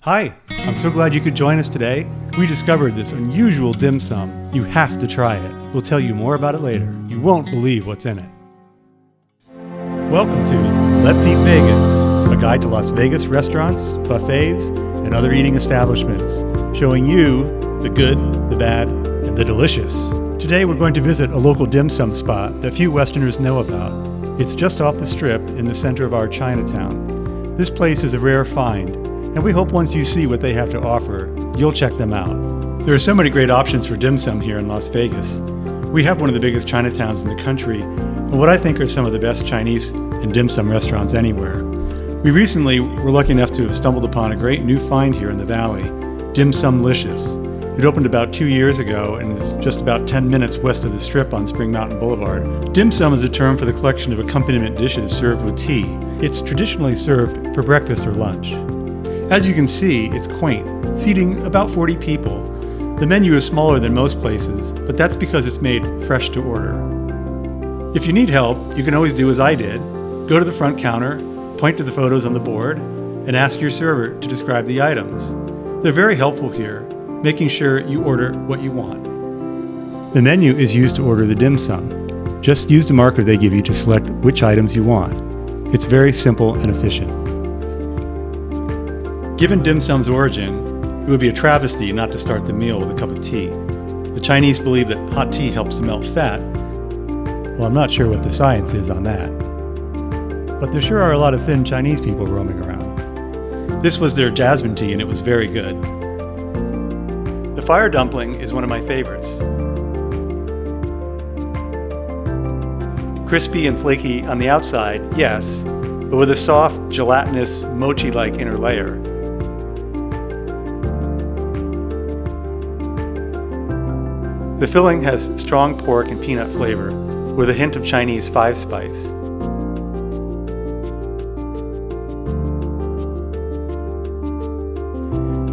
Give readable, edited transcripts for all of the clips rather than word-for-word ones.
Hi, I'm so glad you could join us today. We discovered this unusual dim sum. You have to try it. We'll tell you more about it later. You won't believe what's in it. Welcome to Let's Eat Vegas, a guide to Las Vegas restaurants, buffets, and other eating establishments, showing you the good, the bad, and the delicious. Today we're going to visit a local dim sum spot that few Westerners know about. It's just off the Strip in the center of our Chinatown. This place is a rare find, and we hope once you see what they have to offer, you'll check them out. There are so many great options for dim sum here in Las Vegas. We have one of the biggest Chinatowns in the country, and what I think are some of the best Chinese and dim sum restaurants anywhere. We recently were lucky enough to have stumbled upon a great new find here in the valley, Sumlicious. It opened about 2 years ago and is just about 10 minutes west of the Strip on Spring Mountain Boulevard. Dim sum is a term for the collection of accompaniment dishes served with tea. It's traditionally served for breakfast or lunch. As you can see, it's quaint, seating about 40 people. The menu is smaller than most places, but that's because it's made fresh to order. If you need help, you can always do as I did. Go to the front counter, point to the photos on the board, and ask your server to describe the items. They're very helpful here, making sure you order what you want. The menu is used to order the dim sum. Just use the marker they give you to select which items you want. It's very simple and efficient. Given dim sum's origin, it would be a travesty not to start the meal with a cup of tea. The Chinese believe that hot tea helps to melt fat. Well, I'm not sure what the science is on that. But there sure are a lot of thin Chinese people roaming around. This was their jasmine tea and it was very good. The fire dumpling is one of my favorites. Crispy and flaky on the outside, yes, but with a soft, gelatinous, mochi-like inner layer. The filling has strong pork and peanut flavor, with a hint of Chinese five-spice.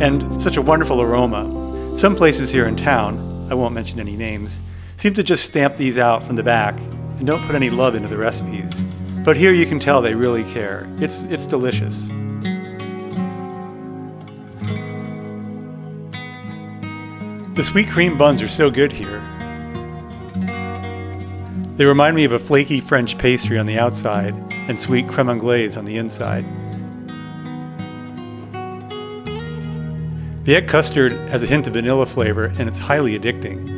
And such a wonderful aroma. Some places here in town, I won't mention any names, seem to just stamp these out from the back and don't put any love into the recipes. But here you can tell they really care. It's delicious. The sweet cream buns are so good here. They remind me of a flaky French pastry on the outside and sweet crème anglaise on the inside. The egg custard has a hint of vanilla flavor and it's highly addicting.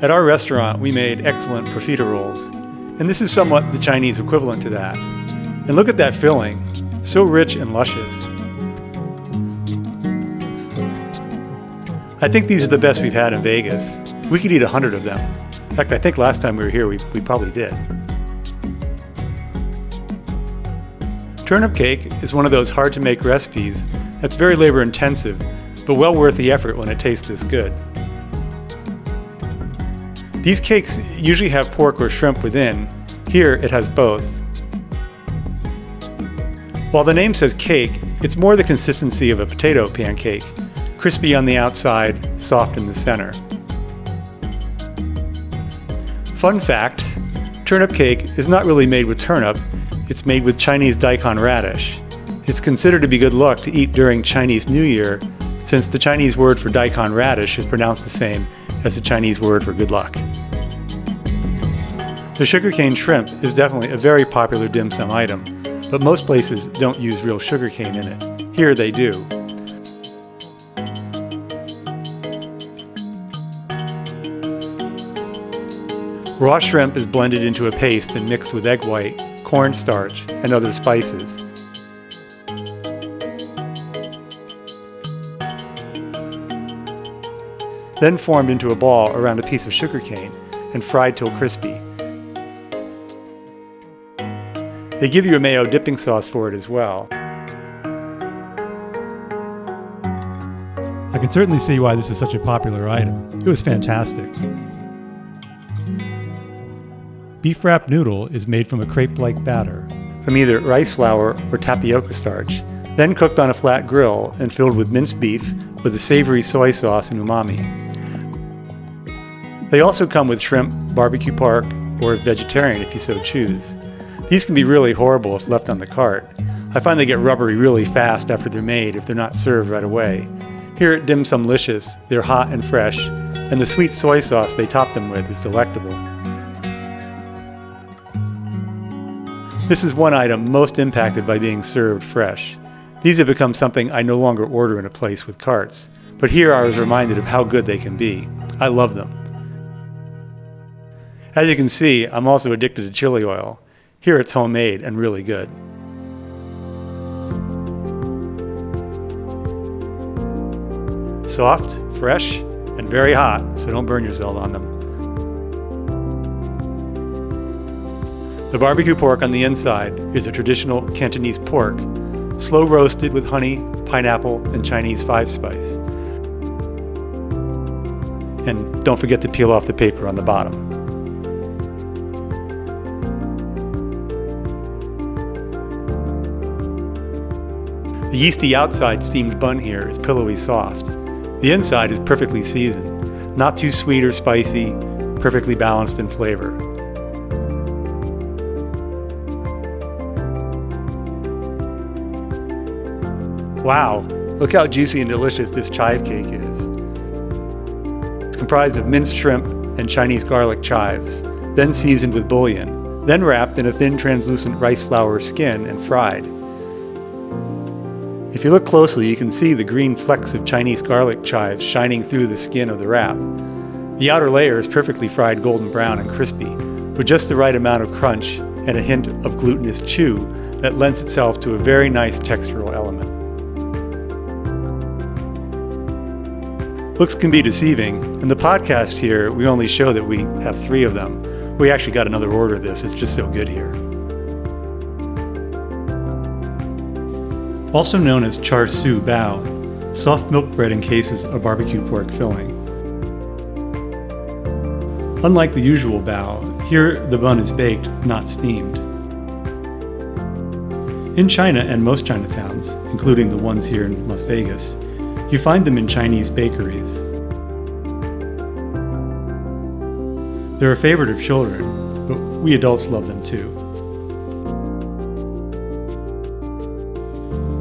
At our restaurant, we made excellent profiteroles, and this is somewhat the Chinese equivalent to that. And look at that filling, so rich and luscious. I think these are the best we've had in Vegas. We could eat 100 of them. In fact, I think last time we were here, we probably did. Turnip cake is one of those hard-to-make recipes that's very labor-intensive, but well worth the effort when it tastes this good. These cakes usually have pork or shrimp within. Here, it has both. While the name says cake, it's more the consistency of a potato pancake, crispy on the outside, soft in the center. Fun fact, turnip cake is not really made with turnip, it's made with Chinese daikon radish. It's considered to be good luck to eat during Chinese New Year, since the Chinese word for daikon radish is pronounced the same as the Chinese word for good luck. The sugarcane shrimp is definitely a very popular dim sum item, but most places don't use real sugarcane in it. Here they do. Raw shrimp is blended into a paste and mixed with egg white, cornstarch, and other spices. Then formed into a ball around a piece of sugarcane and fried till crispy. They give you a mayo dipping sauce for it as well. I can certainly see why this is such a popular item. It was fantastic. Beef wrap noodle is made from a crepe-like batter, from either rice flour or tapioca starch, then cooked on a flat grill and filled with minced beef with a savory soy sauce and umami. They also come with shrimp, barbecue pork, or vegetarian if you so choose. These can be really horrible if left on the cart. I find they get rubbery really fast after they're made if they're not served right away. Here at Sumlicious, they're hot and fresh, and the sweet soy sauce they top them with is delectable. This is one item most impacted by being served fresh. These have become something I no longer order in a place with carts, but here I was reminded of how good they can be. I love them. As you can see, I'm also addicted to chili oil. Here it's homemade and really good. Soft, fresh, and very hot, so don't burn yourself on them. The barbecue pork on the inside is a traditional Cantonese pork, slow roasted with honey, pineapple, and Chinese 5-spice. And don't forget to peel off the paper on the bottom. The yeasty outside steamed bun here is pillowy soft. The inside is perfectly seasoned, not too sweet or spicy, perfectly balanced in flavor. Wow, look how juicy and delicious this chive cake is. It's comprised of minced shrimp and Chinese garlic chives, then seasoned with bouillon, then wrapped in a thin translucent rice flour skin and fried. If you look closely, you can see the green flecks of Chinese garlic chives shining through the skin of the wrap. The outer layer is perfectly fried golden brown and crispy, with just the right amount of crunch and a hint of glutinous chew that lends itself to a very nice textural element. Looks can be deceiving. In the podcast here, we only show that we have 3 of them. We actually got another order of this. It's just so good here. Also known as char siu bao, soft milk bread encases a barbecue pork filling. Unlike the usual bao, here the bun is baked, not steamed. In China and most Chinatowns, including the ones here in Las Vegas, you find them in Chinese bakeries. They're a favorite of children, but we adults love them too.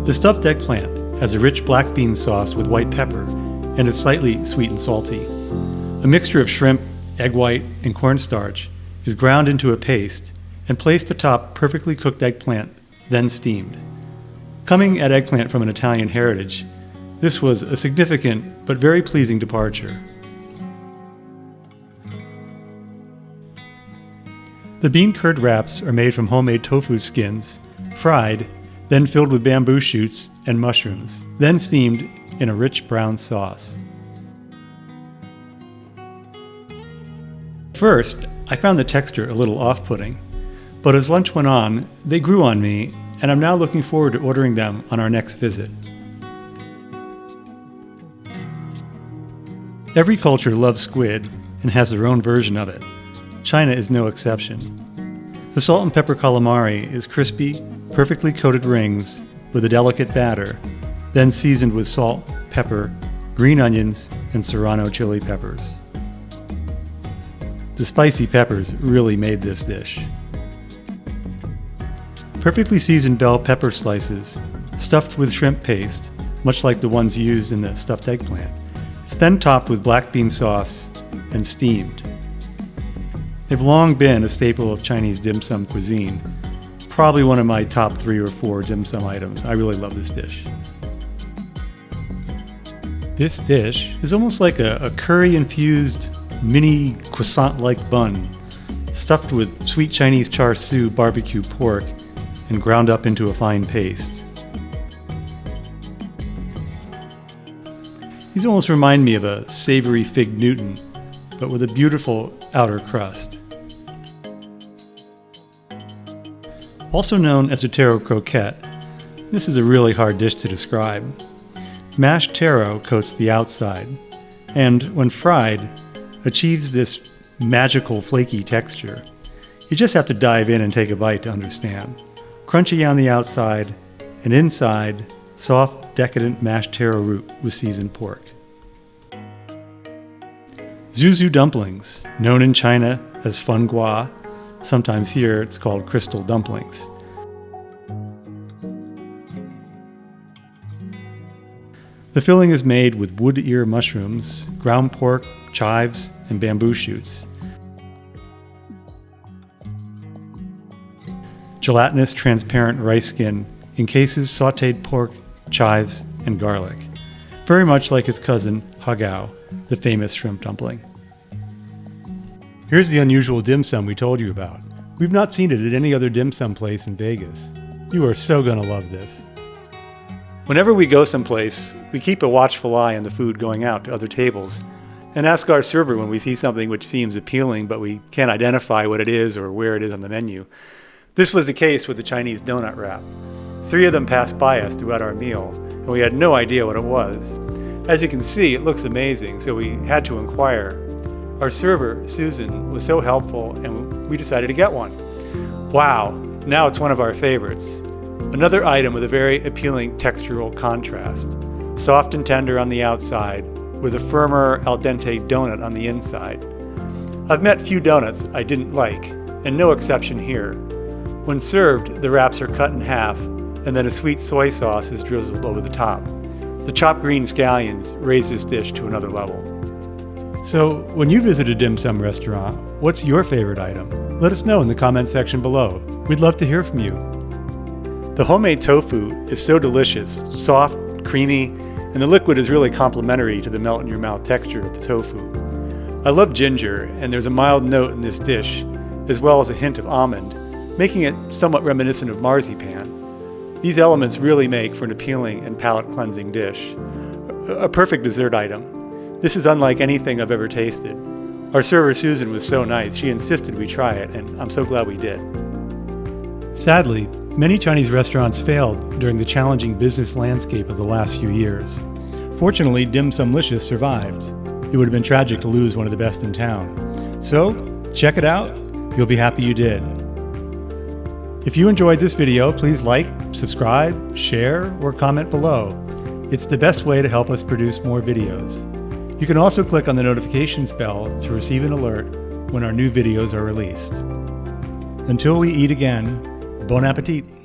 The stuffed eggplant has a rich black bean sauce with white pepper and is slightly sweet and salty. A mixture of shrimp, egg white, and cornstarch is ground into a paste and placed atop perfectly cooked eggplant, then steamed. Coming at eggplant from an Italian heritage, this was a significant but very pleasing departure. The bean curd wraps are made from homemade tofu skins, fried, then filled with bamboo shoots and mushrooms, then steamed in a rich brown sauce. First, I found the texture a little off-putting, but as lunch went on, they grew on me, and I'm now looking forward to ordering them on our next visit. Every culture loves squid and has their own version of it. China is no exception. The salt and pepper calamari is crispy, perfectly coated rings with a delicate batter, then seasoned with salt, pepper, green onions, and serrano chili peppers. The spicy peppers really made this dish. Perfectly seasoned bell pepper slices, stuffed with shrimp paste, much like the ones used in the stuffed eggplant. It's then topped with black bean sauce and steamed. They've long been a staple of Chinese dim sum cuisine. Probably one of my top 3 or 4 dim sum items. I really love this dish. This dish is almost like a curry-infused mini croissant-like bun, stuffed with sweet Chinese char siu barbecue pork and ground up into a fine paste. These almost remind me of a savory fig Newton, but with a beautiful outer crust. Also known as a taro croquette, this is a really hard dish to describe. Mashed taro coats the outside, and when fried, achieves this magical flaky texture. You just have to dive in and take a bite to understand. Crunchy on the outside, and inside, soft, decadent mashed taro root with seasoned pork. Zhu Zhou Dumplings, known in China as fun gua, sometimes here it's called crystal dumplings. The filling is made with wood ear mushrooms, ground pork, chives, and bamboo shoots. Gelatinous transparent rice skin encases sautéed pork, chives, and garlic, very much like its cousin Har Gow, the famous shrimp dumpling. Here's the unusual dim sum we told you about. We've not seen it at any other dim sum place in Vegas. You are so gonna love this. Whenever we go someplace, we keep a watchful eye on the food going out to other tables and ask our server when we see something which seems appealing but we can't identify what it is or where it is on the menu. This was the case with the Chinese donut wrap. 3 of them passed by us throughout our meal, and we had no idea what it was. As you can see, it looks amazing, so we had to inquire. Our server, Susan, was so helpful, and we decided to get one. Wow, now it's one of our favorites. Another item with a very appealing textural contrast. Soft and tender on the outside, with a firmer al dente donut on the inside. I've met few donuts I didn't like, and no exception here. When served, the wraps are cut in half, and then a sweet soy sauce is drizzled over the top. The chopped green scallions raise this dish to another level. So, when you visit a dim sum restaurant, what's your favorite item? Let us know in the comment section below. We'd love to hear from you. The homemade tofu is so delicious, soft, creamy, and the liquid is really complementary to the melt-in-your-mouth texture of the tofu. I love ginger, and there's a mild note in this dish, as well as a hint of almond, making it somewhat reminiscent of marzipan. These elements really make for an appealing and palate-cleansing dish. A perfect dessert item. This is unlike anything I've ever tasted. Our server Susan was so nice, she insisted we try it, and I'm so glad we did. Sadly, many Chinese restaurants failed during the challenging business landscape of the last few years. Fortunately, Sumlicious survived. It would have been tragic to lose one of the best in town. So, check it out. You'll be happy you did. If you enjoyed this video, please like, subscribe, share, or comment below. It's the best way to help us produce more videos. You can also click on the notifications bell to receive an alert when our new videos are released. Until we eat again, bon appetit!